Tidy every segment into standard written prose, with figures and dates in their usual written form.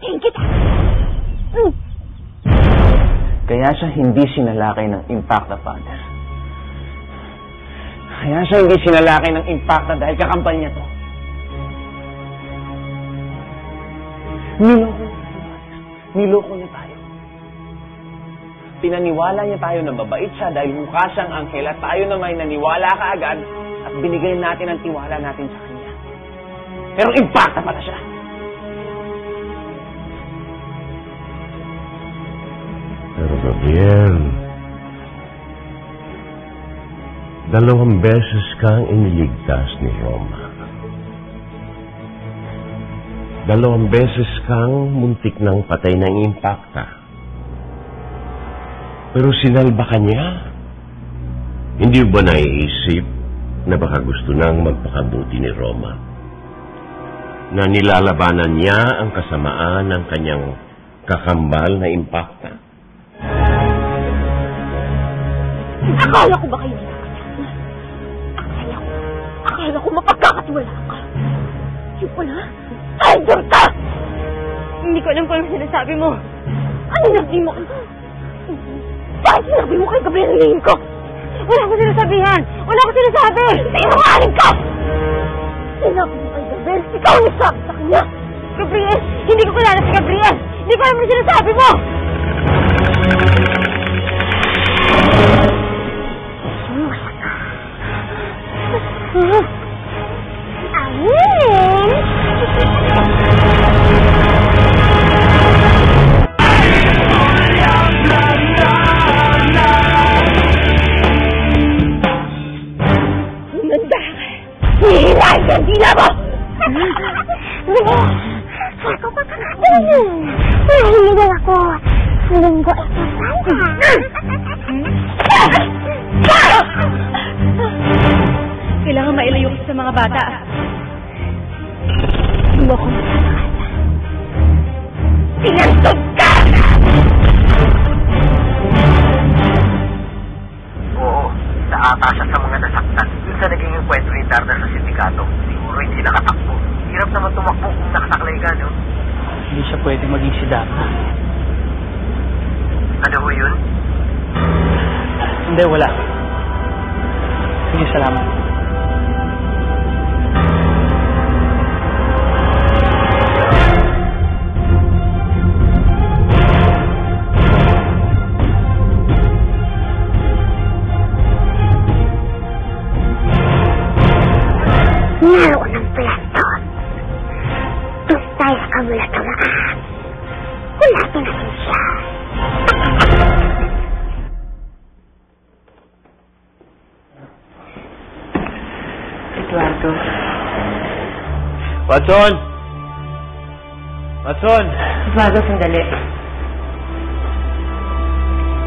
Patayin kita! Kaya siya hindi sinalakay ng Impacta, Father. Kaya siya hindi sinalakay ng Impacta dahil kakampal niya to. Niloko niya tayo. Pinaniwala niya tayo na mabait siya dahil mukha siyang anghel at tayo naman naniwala kaagad at binigay natin ang tiwala natin sa kanya. Pero Impacta pala siya. Pero Gabriel, 2 beses kang iniligtas ni Roma. 2 beses kang muntik ng patay ng Impacta. Pero sinalba ka niya. Hindi ba naiisip na baka gusto nang magpakabuti ni Roma? Na nilalabanan niya ang kasamaan ng kanyang kakambal na Impacta? Akala ko ba kayo Akala ko mapagkakatiwala ka. Yung pala, tiger ka! Hindi ko alam kung anong sinasabi mo. Ano sinabi mo? Bakit sinabi mo kay Gabriel Lane ko? Wala akong sinasabihan! Wala akong sinasabi! Sinungaling ka! Sinabi mo kay Gabriel, ikaw ang nagsabi sa kanya! Gabriel! Hindi ko kilala si Gabriel! Hindi ko alam ang sinasabi mo! Hihilahin ang dila mo! Sako pa ka natin! Nahiligan ako! Linggo ito sana! Kailangan mailayo ko sa mga bata. Hindi mo ko masakala. Pinantog ka! Oo, isa ata siya sa mga nasaktan. Yung sa naging enkwentro ni Darna sa sindikato, siguro hindi nakatakbo. Hirap naman tumakbo kung nakasaklay ka, no? Hindi siya pwede maging si Darna. Ano ho yun? Hindi, wala. Sige, salamat. Naroon ang pwesto. Basta ka mula tamaan. Kulapin natin siya. Eduardo. Watson! Watson! Eduardo, sandali.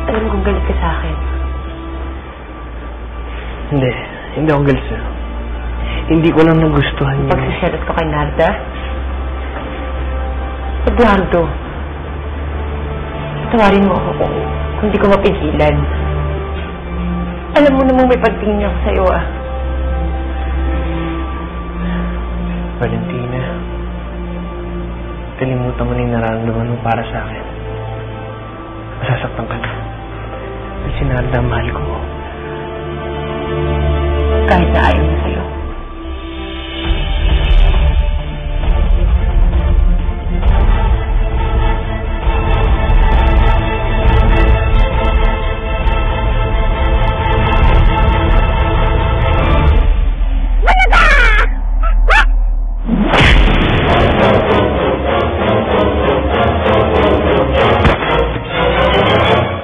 Alam kong galit ka sa akin. Hindi ako galit sa'yo. Hindi ko lang nagustuhan yun. Pagsiselos ko kay Narda? Eduardo, tawarin mo ako kung di ko mapigilan. Alam mo namang may pagtingin ako sa'yo, ah. Valentina, kalimutan mo na yung nararamdaman mo para sa akin. Masasaktan ka na. At si Narda, mahal ko mo. Kahit na ayaw na sa'yo.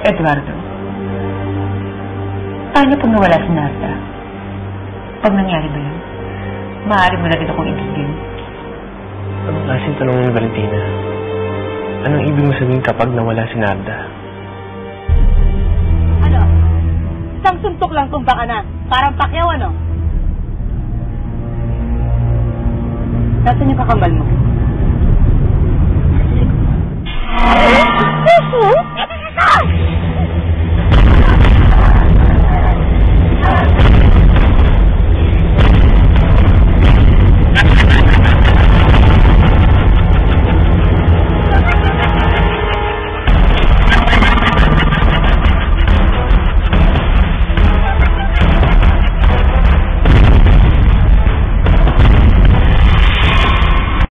Eduardo, paano pag nawala si Narda? Pag nangyari ba yun, maaari mo na rin akong ibigin. Anong klaseng tanong ni Valentina? Anong ibig mo sabihin kapag nawala si Narda? Ano? Isang suntok lang tumba ka na. Parang pakyaw, ano? Nasaan yung kakambal mo? Nasa likod mo.